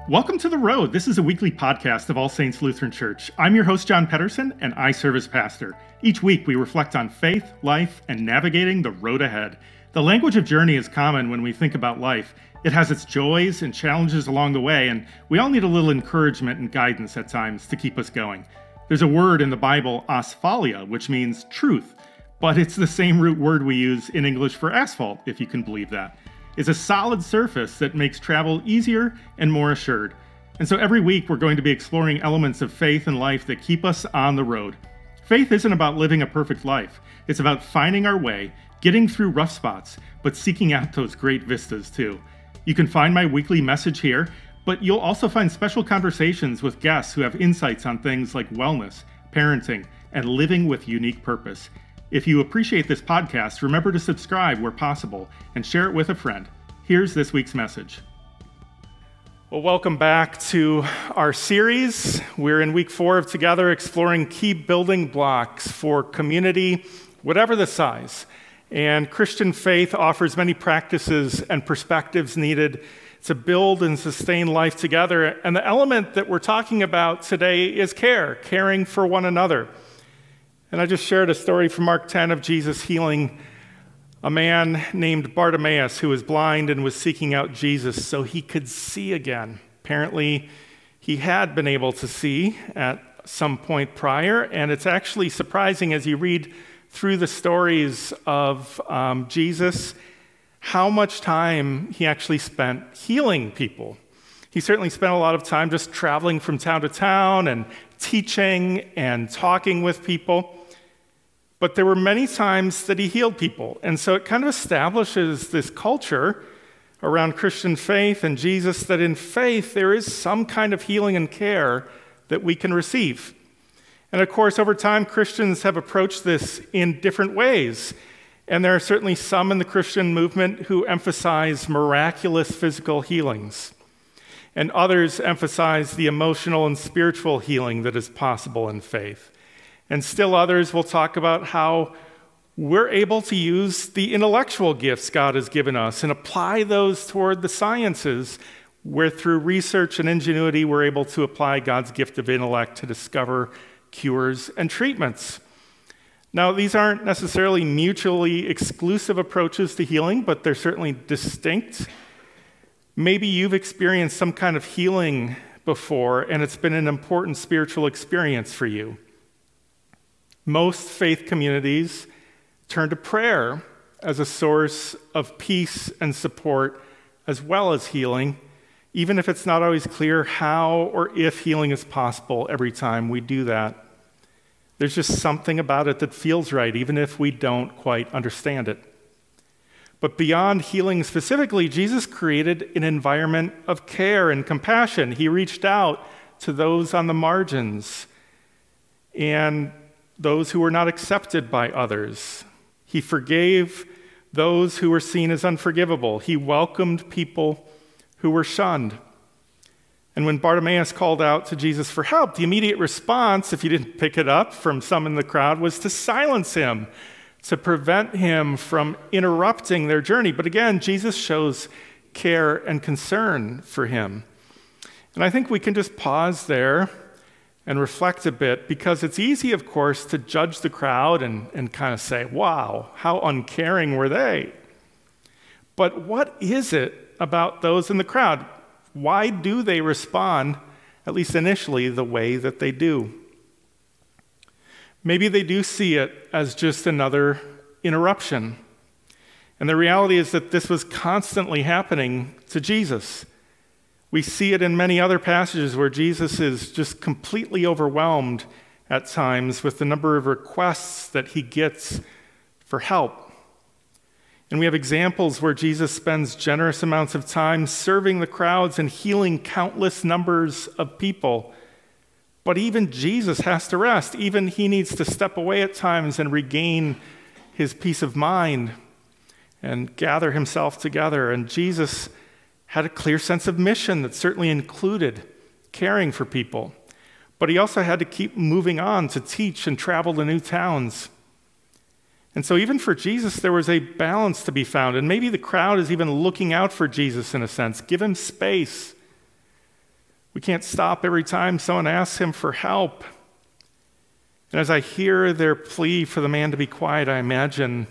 Welcome to The Road. This is a weekly podcast of All Saints Lutheran Church. I'm your host, John Pedersen, and I serve as pastor. Each week, we reflect on faith, life, and navigating the road ahead. The language of journey is common when we think about life. It has its joys and challenges along the way, and we all need a little encouragement and guidance at times to keep us going. There's a word in the Bible, asphalia, which means truth, but it's the same root word we use in English for asphalt, if you can believe that. It's a solid surface that makes travel easier and more assured. And so every week we're going to be exploring elements of faith and life that keep us on the road. Faith isn't about living a perfect life. It's about finding our way, getting through rough spots, but seeking out those great vistas too. You can find my weekly message here, but you'll also find special conversations with guests who have insights on things like wellness, parenting, and living with unique purpose. If you appreciate this podcast, remember to subscribe where possible and share it with a friend. Here's this week's message. Well, welcome back to our series. We're in week 4 of Together, exploring key building blocks for community, whatever the size. And Christian faith offers many practices and perspectives needed to build and sustain life together. And the element that we're talking about today is caring for one another. And I just shared a story from Mark 10 of Jesus healing a man named Bartimaeus who was blind and was seeking out Jesus so he could see again. Apparently, he had been able to see at some point prior, and it's actually surprising as you read through the stories of Jesus how much time he actually spent healing people. He certainly spent a lot of time just traveling from town to town and teaching and talking with people. But there were many times that he healed people. And so it kind of establishes this culture around Christian faith and Jesus that in faith there is some kind of healing and care that we can receive. And of course, over time, Christians have approached this in different ways. And there are certainly some in the Christian movement who emphasize miraculous physical healings. And others emphasize the emotional and spiritual healing that is possible in faith. And still others will talk about how we're able to use the intellectual gifts God has given us and apply those toward the sciences, where through research and ingenuity, we're able to apply God's gift of intellect to discover cures and treatments. Now, these aren't necessarily mutually exclusive approaches to healing, but they're certainly distinct. Maybe you've experienced some kind of healing before, and it's been an important spiritual experience for you. Most faith communities turn to prayer as a source of peace and support as well as healing, even if it's not always clear how or if healing is possible every time we do that. There's just something about it that feels right, even if we don't quite understand it. But beyond healing specifically, Jesus created an environment of care and compassion. He reached out to those on the margins and those who were not accepted by others. He forgave those who were seen as unforgivable. He welcomed people who were shunned. And when Bartimaeus called out to Jesus for help, the immediate response, if you didn't pick it up from some in the crowd, was to silence him, to prevent him from interrupting their journey. But again, Jesus shows care and concern for him. And I think we can just pause there and reflect a bit, because it's easy, of course, to judge the crowd and kind of say, wow, how uncaring were they? But what is it about those in the crowd? Why do they respond, at least initially, the way that they do? Maybe they do see it as just another interruption. And the reality is that this was constantly happening to Jesus. We see it in many other passages where Jesus is just completely overwhelmed at times with the number of requests that he gets for help. And we have examples where Jesus spends generous amounts of time serving the crowds and healing countless numbers of people. But even Jesus has to rest. Even he needs to step away at times and regain his peace of mind and gather himself together. And Jesus had a clear sense of mission that certainly included caring for people. But he also had to keep moving on to teach and travel to new towns. And so even for Jesus, there was a balance to be found. And maybe the crowd is even looking out for Jesus in a sense. Give him space. We can't stop every time someone asks him for help. And as I hear their plea for the man to be quiet, I imagine,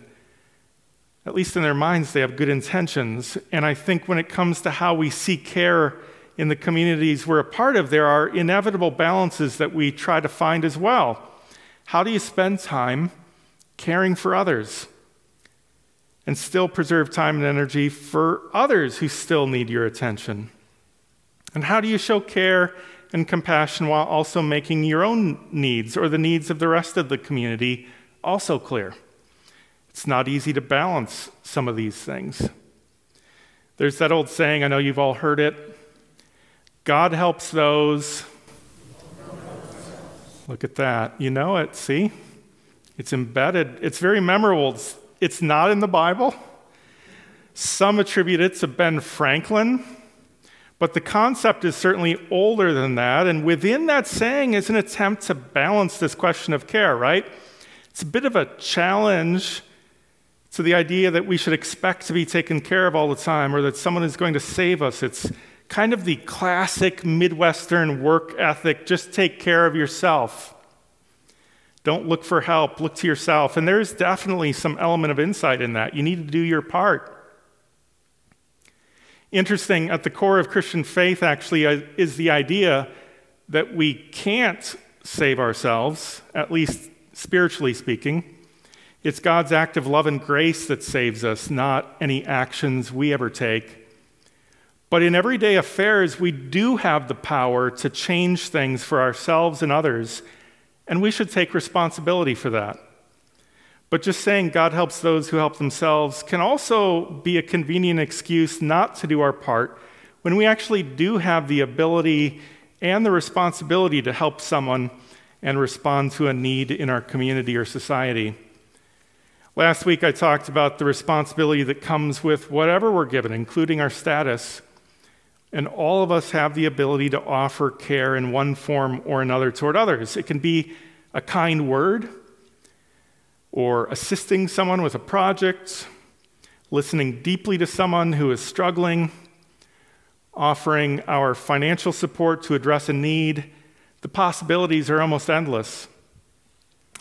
at least in their minds, they have good intentions. And I think when it comes to how we seek care in the communities we're a part of, there are inevitable balances that we try to find as well. How do you spend time caring for others and still preserve time and energy for others who still need your attention? And how do you show care and compassion while also making your own needs or the needs of the rest of the community also clear? It's not easy to balance some of these things. There's that old saying, I know you've all heard it, God helps those. Look at that. You know it, see? It's embedded. It's very memorable. It's not in the Bible. Some attribute it to Ben Franklin, but the concept is certainly older than that, and within that saying is an attempt to balance this question of care, right? It's a bit of a challenge to the idea that we should expect to be taken care of all the time or that someone is going to save us. It's kind of the classic Midwestern work ethic, just take care of yourself. Don't look for help, look to yourself. And there's definitely some element of insight in that. You need to do your part. Interesting, at the core of Christian faith actually is the idea that we can't save ourselves, at least spiritually speaking. It's God's act of love and grace that saves us, not any actions we ever take. But in everyday affairs, we do have the power to change things for ourselves and others, and we should take responsibility for that. But just saying God helps those who help themselves can also be a convenient excuse not to do our part when we actually do have the ability and the responsibility to help someone and respond to a need in our community or society. Last week, I talked about the responsibility that comes with whatever we're given, including our status. And all of us have the ability to offer care in one form or another toward others. It can be a kind word, or assisting someone with a project, listening deeply to someone who is struggling, offering our financial support to address a need. The possibilities are almost endless.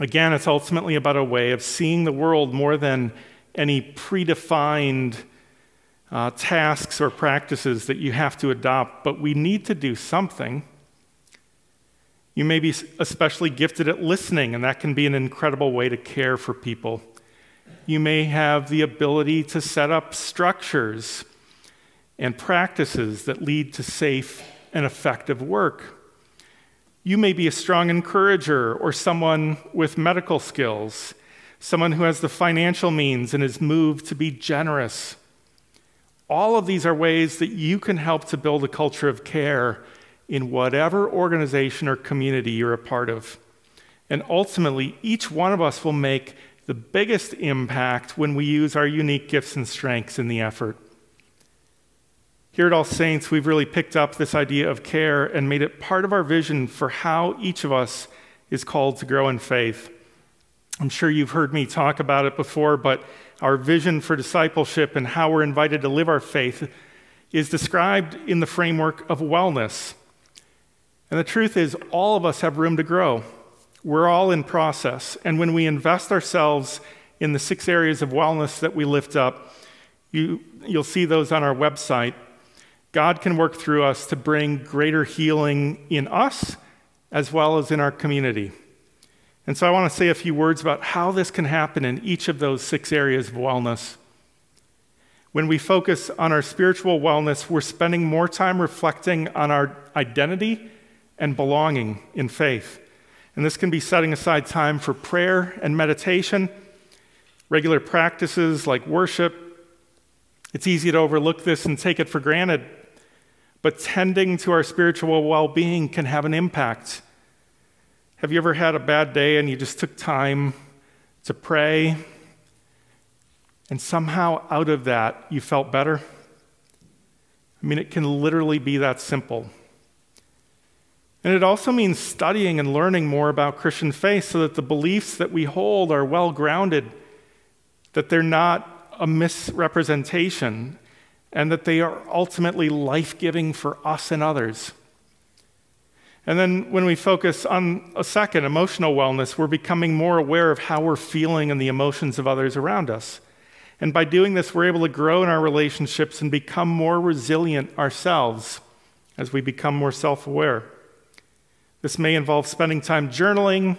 Again, it's ultimately about a way of seeing the world more than any predefined tasks or practices that you have to adopt, but we need to do something. You may be especially gifted at listening, and that can be an incredible way to care for people. You may have the ability to set up structures and practices that lead to safe and effective work. You may be a strong encourager or someone with medical skills, someone who has the financial means and is moved to be generous. All of these are ways that you can help to build a culture of care in whatever organization or community you're a part of. And ultimately, each one of us will make the biggest impact when we use our unique gifts and strengths in the effort. Here at All Saints, we've really picked up this idea of care and made it part of our vision for how each of us is called to grow in faith. I'm sure you've heard me talk about it before, but our vision for discipleship and how we're invited to live our faith is described in the framework of wellness. And the truth is, all of us have room to grow. We're all in process. And when we invest ourselves in the 6 areas of wellness that we lift up, you'll see those on our website. God can work through us to bring greater healing in us as well as in our community. And so I want to say a few words about how this can happen in each of those 6 areas of wellness. When we focus on our spiritual wellness, we're spending more time reflecting on our identity and belonging in faith. And this can be setting aside time for prayer and meditation, regular practices like worship. It's easy to overlook this and take it for granted, but tending to our spiritual well-being can have an impact. Have you ever had a bad day and you just took time to pray, and somehow out of that you felt better? I mean, it can literally be that simple. And it also means studying and learning more about Christian faith so that the beliefs that we hold are well-grounded, that they're not a misrepresentation, and that they are ultimately life-giving for us and others. And then when we focus on a second, emotional wellness, we're becoming more aware of how we're feeling and the emotions of others around us. And by doing this, we're able to grow in our relationships and become more resilient ourselves as we become more self-aware. This may involve spending time journaling,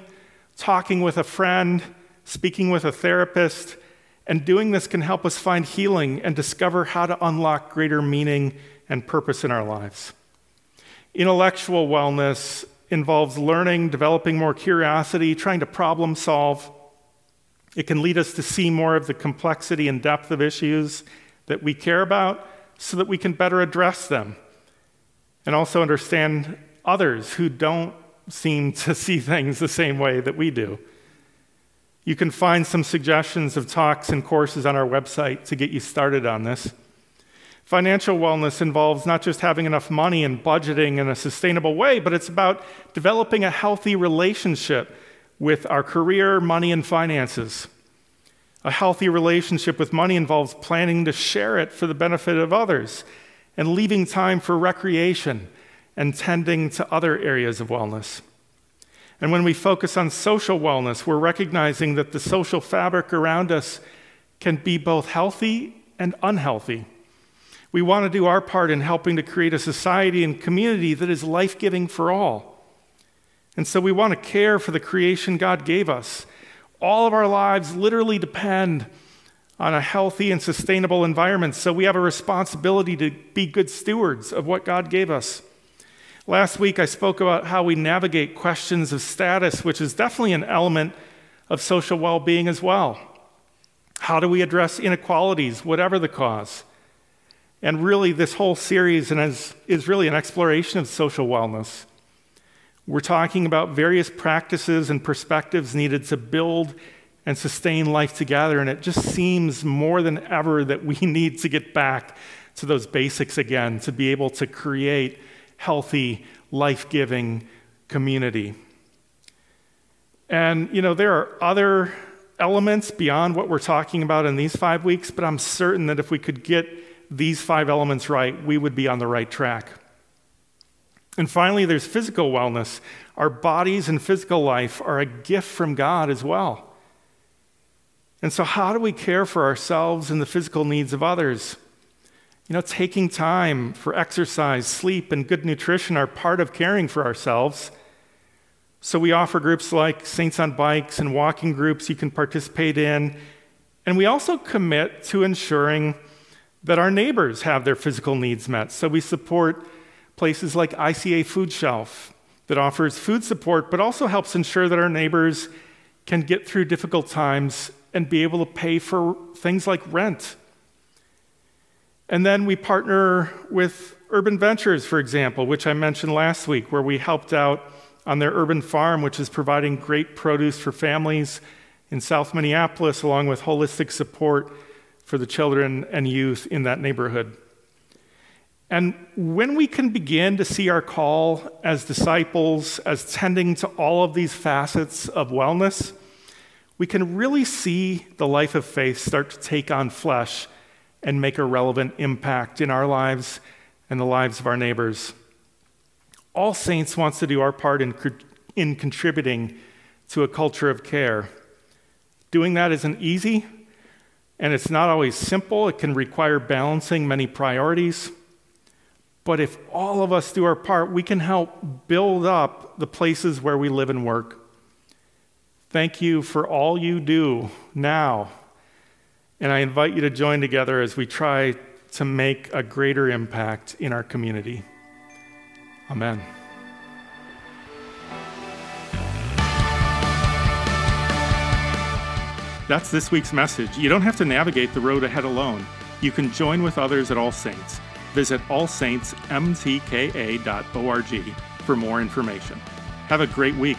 talking with a friend, speaking with a therapist, and doing this can help us find healing and discover how to unlock greater meaning and purpose in our lives. Intellectual wellness involves learning, developing more curiosity, trying to problem solve. It can lead us to see more of the complexity and depth of issues that we care about so that we can better address them and also understand others who don't seem to see things the same way that we do. You can find some suggestions of talks and courses on our website to get you started on this. Financial wellness involves not just having enough money and budgeting in a sustainable way, but it's about developing a healthy relationship with our career, money, and finances. A healthy relationship with money involves planning to share it for the benefit of others and leaving time for recreation and tending to other areas of wellness. And when we focus on social wellness, we're recognizing that the social fabric around us can be both healthy and unhealthy. We want to do our part in helping to create a society and community that is life-giving for all. And so we want to care for the creation God gave us. All of our lives literally depend on a healthy and sustainable environment, so we have a responsibility to be good stewards of what God gave us. Last week, I spoke about how we navigate questions of status, which is definitely an element of social well-being as well. How do we address inequalities, whatever the cause? And really, this whole series is really an exploration of social wellness. We're talking about various practices and perspectives needed to build and sustain life together, and it just seems more than ever that we need to get back to those basics again to be able to create healthy, life-giving community. And, there are other elements beyond what we're talking about in these 5 weeks, but I'm certain that if we could get these 5 elements right, we would be on the right track. And finally, there's physical wellness. Our bodies and physical life are a gift from God as well. And so how do we care for ourselves and the physical needs of others? Taking time for exercise, sleep, and good nutrition are part of caring for ourselves. So we offer groups like Saints on Bikes and walking groups you can participate in. And we also commit to ensuring that our neighbors have their physical needs met. So we support places like ICA Food Shelf that offers food support, but also helps ensure that our neighbors can get through difficult times and be able to pay for things like rent. And then we partner with Urban Ventures, for example, which I mentioned last week, where we helped out on their urban farm, which is providing great produce for families in South Minneapolis, along with holistic support for the children and youth in that neighborhood. And when we can begin to see our call as disciples, as tending to all of these facets of wellness, we can really see the life of faith start to take on flesh and make a relevant impact in our lives and the lives of our neighbors. All Saints wants to do our part in contributing to a culture of care. Doing that isn't easy, and it's not always simple. It can require balancing many priorities. But if all of us do our part, we can help build up the places where we live and work. Thank you for all you do now. And I invite you to join together as we try to make a greater impact in our community. Amen. That's this week's message. You don't have to navigate the road ahead alone. You can join with others at All Saints. Visit allsaintsmtka.org for more information. Have a great week.